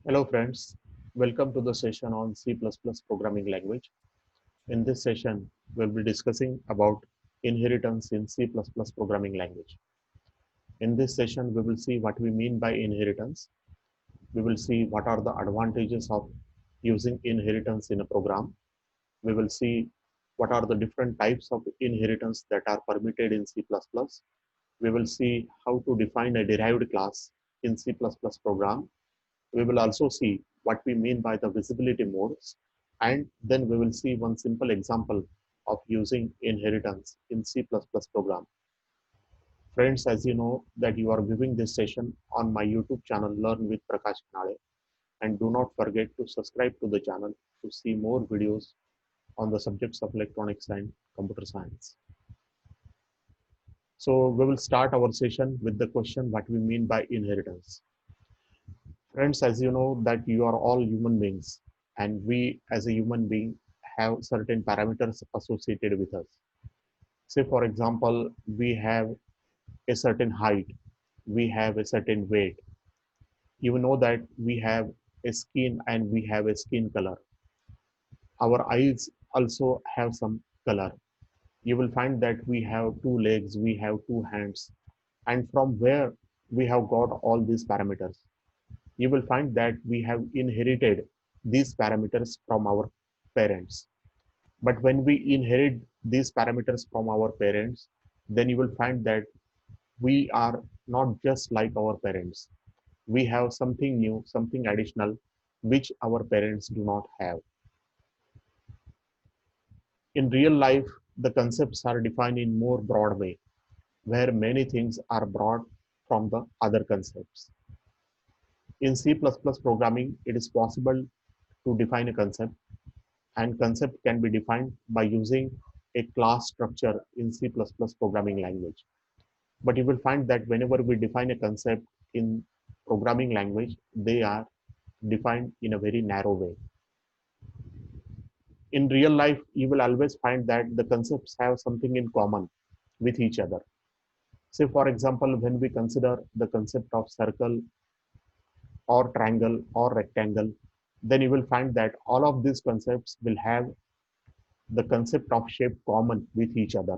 Hello friends, welcome to the session on C++ programming language. In this session, we'll be discussing about inheritance in C++ programming language. In this session, we will see what we mean by inheritance. We will see what are the advantages of using inheritance in a program. We will see what are the different types of inheritance that are permitted in C++. We will see how to define a derived class in C++ program. We will also see what we mean by the visibility modes, and then we will see one simple example of using inheritance in C++ program. Friends, as you know that you are viewing this session on my YouTube channel Learn with Prakash Kanade, and do not forget to subscribe to the channel to see more videos on the subjects of electronics and computer science. So we will start our session with the question what we mean by inheritance. Friends, as you know that you are all human beings, and we as a human being have certain parameters associated with us. Say for example, we have a certain height, we have a certain weight. You know that we have a skin and we have a skin color. Our eyes also have some color. You will find that we have two legs, we have two hands, and from where we have got all these parameters? You will find that we have inherited these parameters from our parents. But when we inherit these parameters from our parents, then you will find that we are not just like our parents. We have something new, something additional, which our parents do not have. In real life, the concepts are defined in more broad way, where many things are brought from the other concepts. In C++ programming, it is possible to define a concept, and concept can be defined by using a class structure in C++ programming language. But you will find that whenever we define a concept in programming language, they are defined in a very narrow way. In real life, you will always find that the concepts have something in common with each other. Say, for example, when we consider the concept of circle or triangle or rectangle, then you will find that all of these concepts will have the concept of shape common with each other.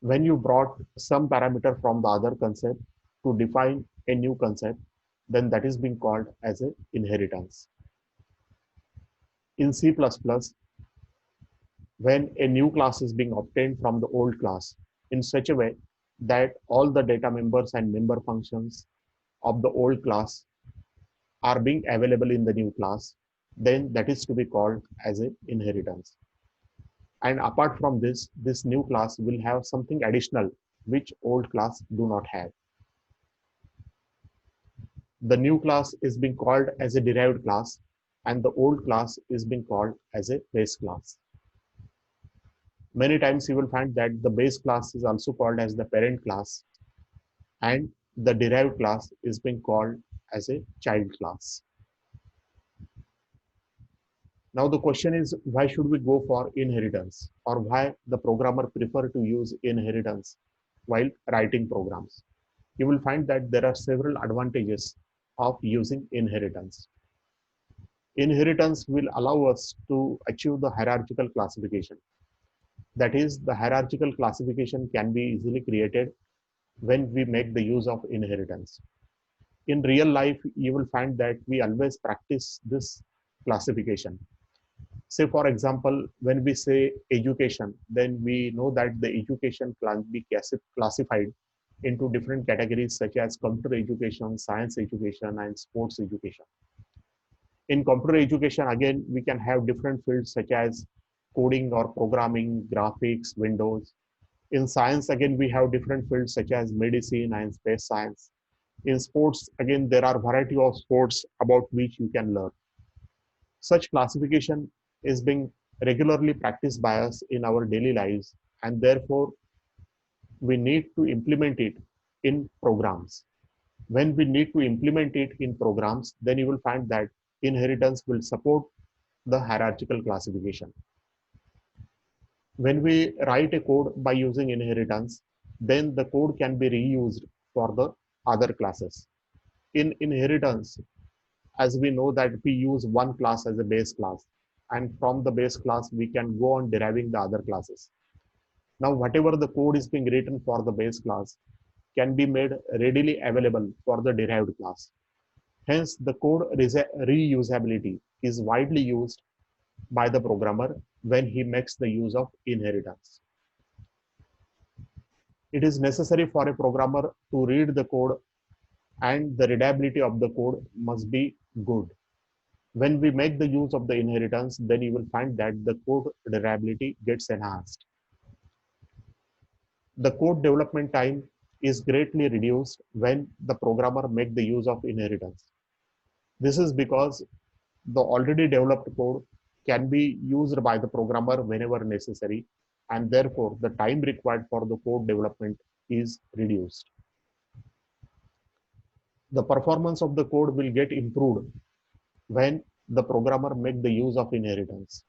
When you brought some parameter from the other concept to define a new concept, then that is being called as an inheritance. In C++, when a new class is being obtained from the old class in such a way that all the data members and member functions of the old class are being available in the new class, then that is to be called as an inheritance. And apart from this, this new class will have something additional which old class do not have. The new class is being called as a derived class, and the old class is being called as a base class. Many times you will find that the base class is also called as the parent class, and the derived class is being called as a child class. Now the question is, why should we go for inheritance, or why the programmer prefer to use inheritance while writing programs? You will find that there are several advantages of using inheritance. Inheritance will allow us to achieve the hierarchical classification. That is, the hierarchical classification can be easily created when we make the use of inheritance. In real life, you will find that we always practice this classification. Say, for example, when we say education, then we know that the education can be classified into different categories such as computer education, science education, and sports education. In computer education, again, we can have different fields such as coding or programming, graphics, Windows. In science, again, we have different fields such as medicine and space science. In sports, again, there are variety of sports about which you can learn. Such classification is being regularly practiced by us in our daily lives, and therefore we need to implement it in programs. When we need to implement it in programs, then you will find that inheritance will support the hierarchical classification. When we write a code by using inheritance, then the code can be reused for the other classes. In inheritance, as we know that we use one class as a base class, and from the base class we can go on deriving the other classes. Now whatever the code is being written for the base class can be made readily available for the derived class. Hence the code reusability is widely used by the programmer when he makes the use of inheritance. It is necessary for a programmer to read the code, and the readability of the code must be good. When we make the use of the inheritance, then you will find that the code reliability gets enhanced. The code development time is greatly reduced when the programmer make the use of inheritance. This is because the already developed code can be used by the programmer whenever necessary, and therefore the time required for the code development is reduced. The performance of the code will get improved when the programmer make the use of inheritance.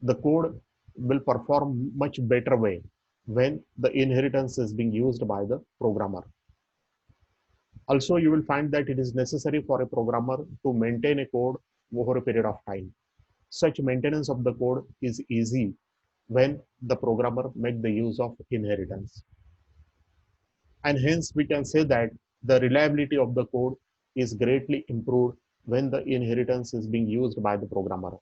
The code will perform much better way when the inheritance is being used by the programmer. Also, you will find that it is necessary for a programmer to maintain a code over a period of time. Such maintenance of the code is easy when the programmer make the use of inheritance. And hence we can say that the reliability of the code is greatly improved when the inheritance is being used by the programmer.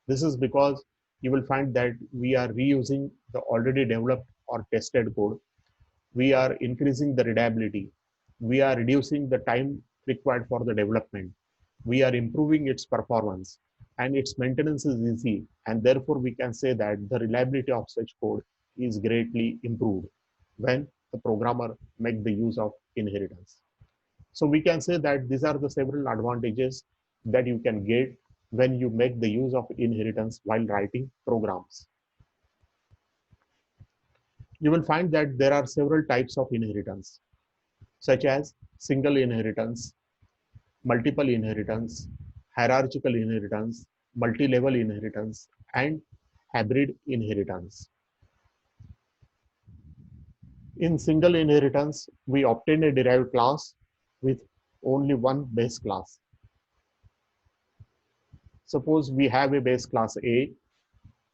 This is because you will find that we are reusing the already developed or tested code. We are increasing the reliability. We are reducing the time required for the development. We are improving its performance, and its maintenance is easy. And therefore, we can say that the reliability of such code is greatly improved when the programmer make the use of inheritance. So we can say that these are the several advantages that you can get when you make the use of inheritance while writing programs. You will find that there are several types of inheritance, such as single inheritance, multiple inheritance, hierarchical inheritance, multi-level inheritance, and hybrid inheritance. In single inheritance, we obtain a derived class with only one base class. Suppose we have a base class A,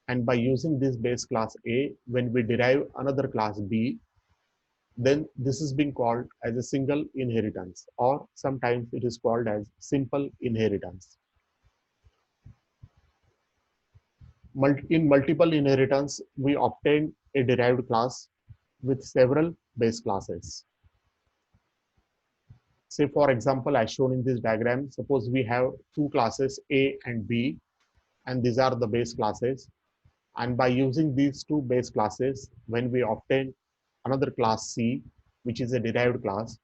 and by using this base class A, when we derive another class B, then this is being called as a single inheritance, or sometimes it is called as simple inheritance. In multiple inheritance, we obtain a derived class with several base classes. Say for example, as shown in this diagram, suppose we have two classes A and B, and these are the base classes. And by using these two base classes, when we obtain another class C, which is a derived class,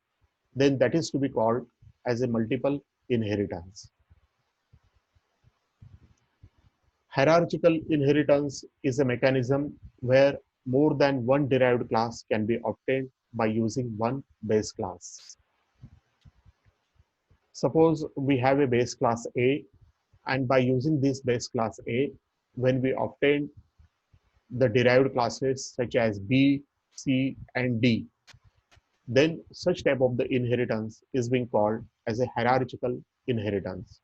then that is to be called as a multiple inheritance. Hierarchical inheritance is a mechanism where more than one derived class can be obtained by using one base class. Suppose we have a base class A, and by using this base class A, when we obtain the derived classes such as B, C, and D, then such type of the inheritance is being called as a hierarchical inheritance.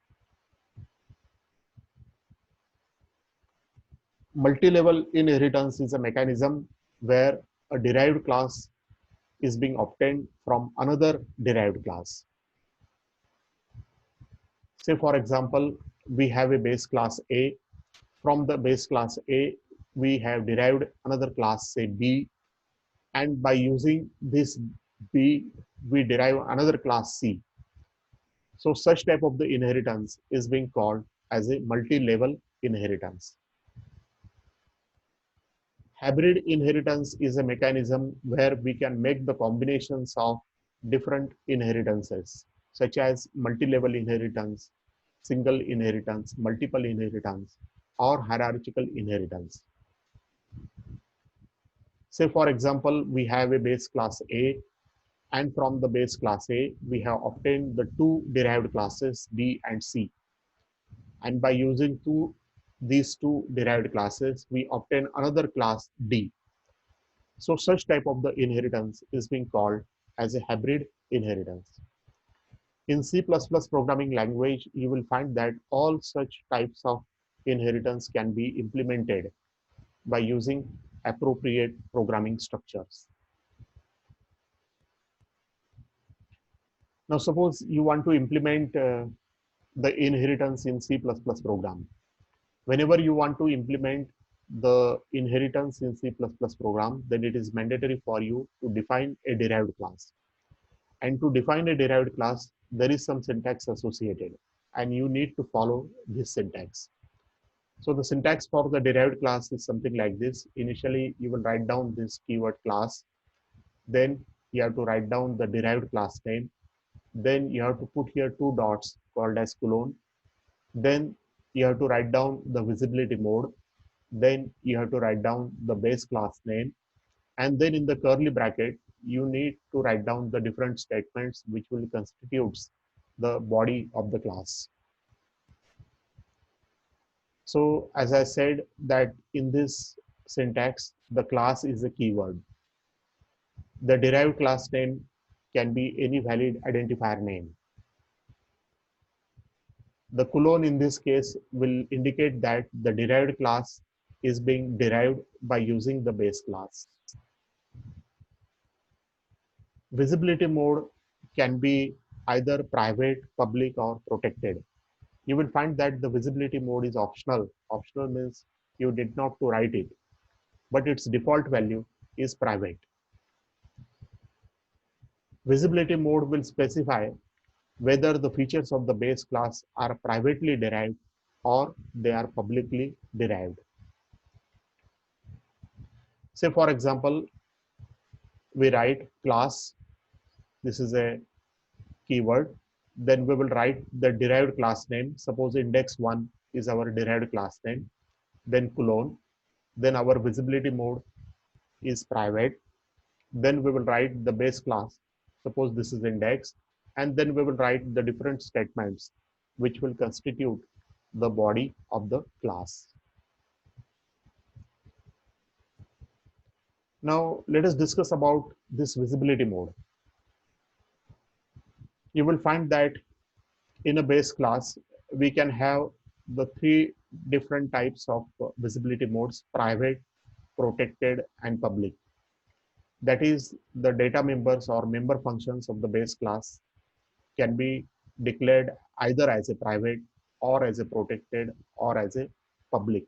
Multi-level inheritance is a mechanism where a derived class is being obtained from another derived class. Say for example, we have a base class A. From the base class A, we have derived another class, say B, and by using this B, we derive another class C. So such type of the inheritance is being called as a multi-level inheritance. Hybrid inheritance is a mechanism where we can make the combinations of different inheritances, such as multi-level inheritance, single inheritance, multiple inheritance, or hierarchical inheritance. Say for example, we have a base class A, and from the base class A, we have obtained the two derived classes B and C. And by using these two derived classes, we obtain another class D. So such type of the inheritance is being called as a hybrid inheritance. In C++ programming language, you will find that all such types of inheritance can be implemented by using appropriate programming structures. Now, suppose you want to implement the inheritance in C++ program. Whenever you want to implement the inheritance in C++ program, then it is mandatory for you to define a derived class. And to define a derived class, there is some syntax associated, and you need to follow this syntax. So the syntax for the derived class is something like this. Initially, you will write down this keyword class. Then you have to write down the derived class name. Then you have to put here two dots called as colon. Then you have to write down the visibility mode. Then you have to write down the base class name. And then in the curly bracket, you need to write down the different statements which will constitute the body of the class. So as I said that in this syntax, the class is a keyword. The derived class name can be any valid identifier name. The colon in this case will indicate that the derived class is being derived by using the base class. Visibility mode can be either private, public, or protected. You will find that the visibility mode is optional. Optional means you did not to write it, but its default value is private. Visibility mode will specify whether the features of the base class are privately derived or they are publicly derived. Say for example, we write class, this is a keyword, then we will write the derived class name. Suppose index1 is our derived class name, then colon, then our visibility mode is private, then we will write the base class, suppose this is index, and then we will write the different statements which will constitute the body of the class. Now let us discuss about this visibility mode. You will find that in a base class, we can have the three different types of visibility modes: private, protected, and public. That is, the data members or member functions of the base class can be declared either as a private or as a protected or as a public.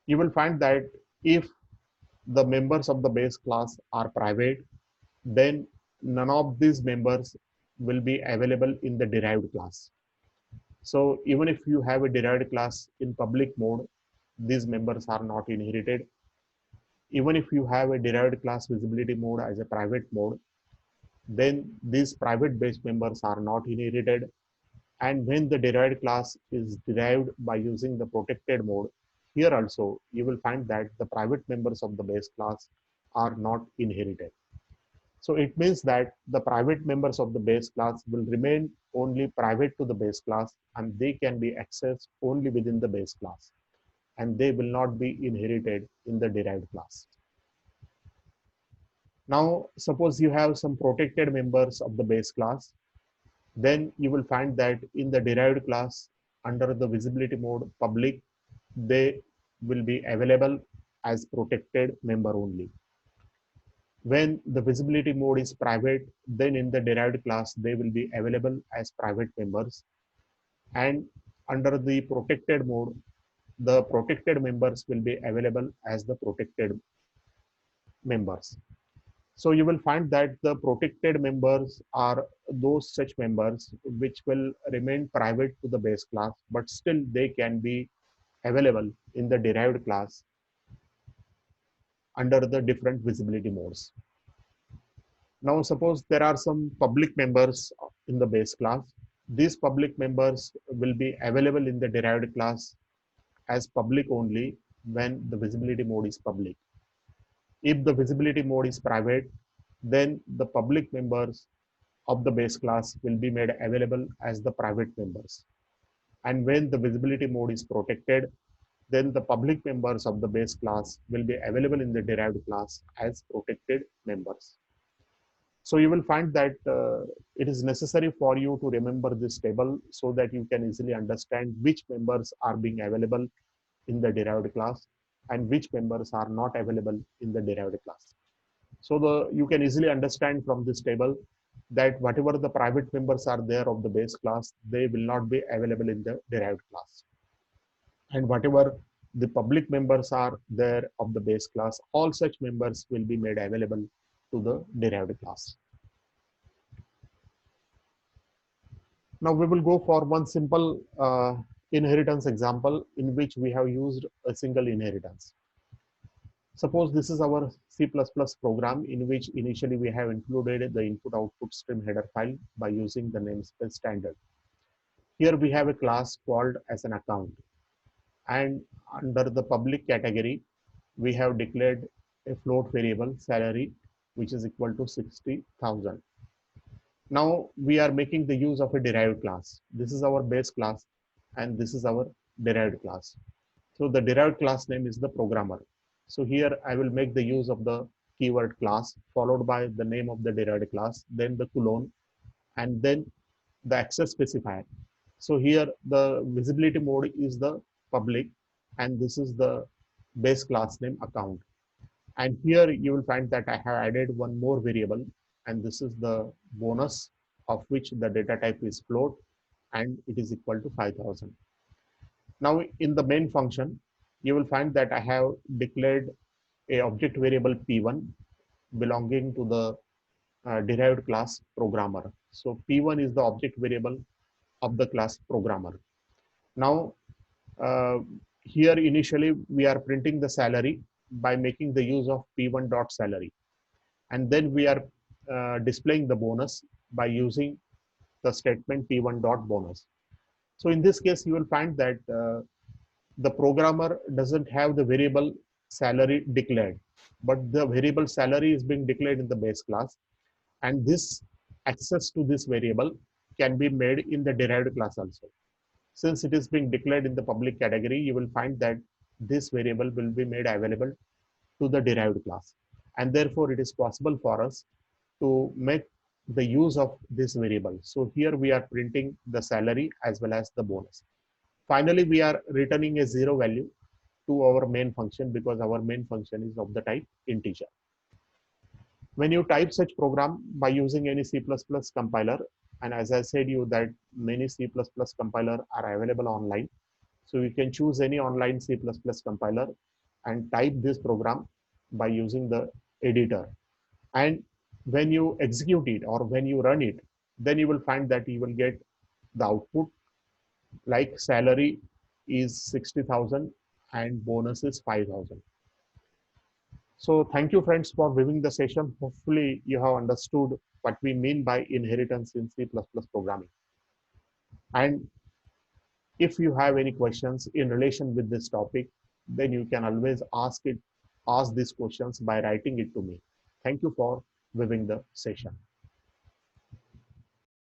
You will find that if the members of the base class are private, then none of these members will be available in the derived class. So even if you have a derived class in public mode, these members are not inherited. Even if you have a derived class visibility mode as a private mode, then these private base members are not inherited. And when the derived class is derived by using the protected mode, here also you will find that the private members of the base class are not inherited. So it means that the private members of the base class will remain only private to the base class, and they can be accessed only within the base class, and they will not be inherited in the derived class. Now, suppose you have some protected members of the base class, then you will find that in the derived class under the visibility mode public, they will be available as protected member only. When the visibility mode is private, then in the derived class, they will be available as private members. And under the protected mode, the protected members will be available as the protected members. So you will find that the protected members are those such members which will remain private to the base class, but still they can be available in the derived class under the different visibility modes. Now suppose there are some public members in the base class. These public members will be available in the derived class as public only when the visibility mode is public. If the visibility mode is private, then the public members of the base class will be made available as the private members. And when the visibility mode is protected, then the public members of the base class will be available in the derived class as protected members. So you will find that it is necessary for you to remember this table so that you can easily understand which members are being available in the derived class and which members are not available in the derived class. So you can easily understand from this table that whatever the private members are there of the base class, they will not be available in the derived class. And whatever the public members are there of the base class, all such members will be made available to the derived class. Now we will go for one simple inheritance example in which we have used a single inheritance. Suppose this is our C++ program in which initially we have included the input output stream header file by using the namespace standard. Here we have a class called as an account, and under the public category we have declared a float variable salary which is equal to 60,000. Now we are making the use of a derived class. This is our base class and this is our derived class. So the derived class name is the programmer. So here I will make the use of the keyword class followed by the name of the derived class, then the colon, and then the access specifier. So here the visibility mode is the public and this is the base class name account. And here you will find that I have added one more variable, and this is the bonus of which the data type is float and it is equal to 5,000. Now in the main function, you will find that I have declared a object variable P1 belonging to the derived class programmer. So P1 is the object variable of the class programmer. Now uh, here initially we are printing the salary by making the use of P1 dot salary, and then we are displaying the bonus by using the statement P1 dot bonus. So in this case, you will find that the programmer doesn't have the variable salary declared, but the variable salary is being declared in the base class, and this access to this variable can be made in the derived class also. Since it is being declared in the public category, you will find that this variable will be made available to the derived class. And therefore, it is possible for us to make the use of this variable. So here we are printing the salary as well as the bonus. Finally, we are returning a zero value to our main function because our main function is of the type integer. When you type such program by using any C++ compiler, and as I said you that many C++ compiler are available online, so you can choose any online C++ compiler and type this program by using the editor. And when you execute it or when you run it, then you will find that you will get the output like salary is 60,000 and bonus is 5,000. So thank you friends for viewing the session. Hopefully you have understood what we mean by inheritance in C++ programming. And if you have any questions in relation with this topic, then you can always ask these questions by writing it to me. Thank you for viewing the session.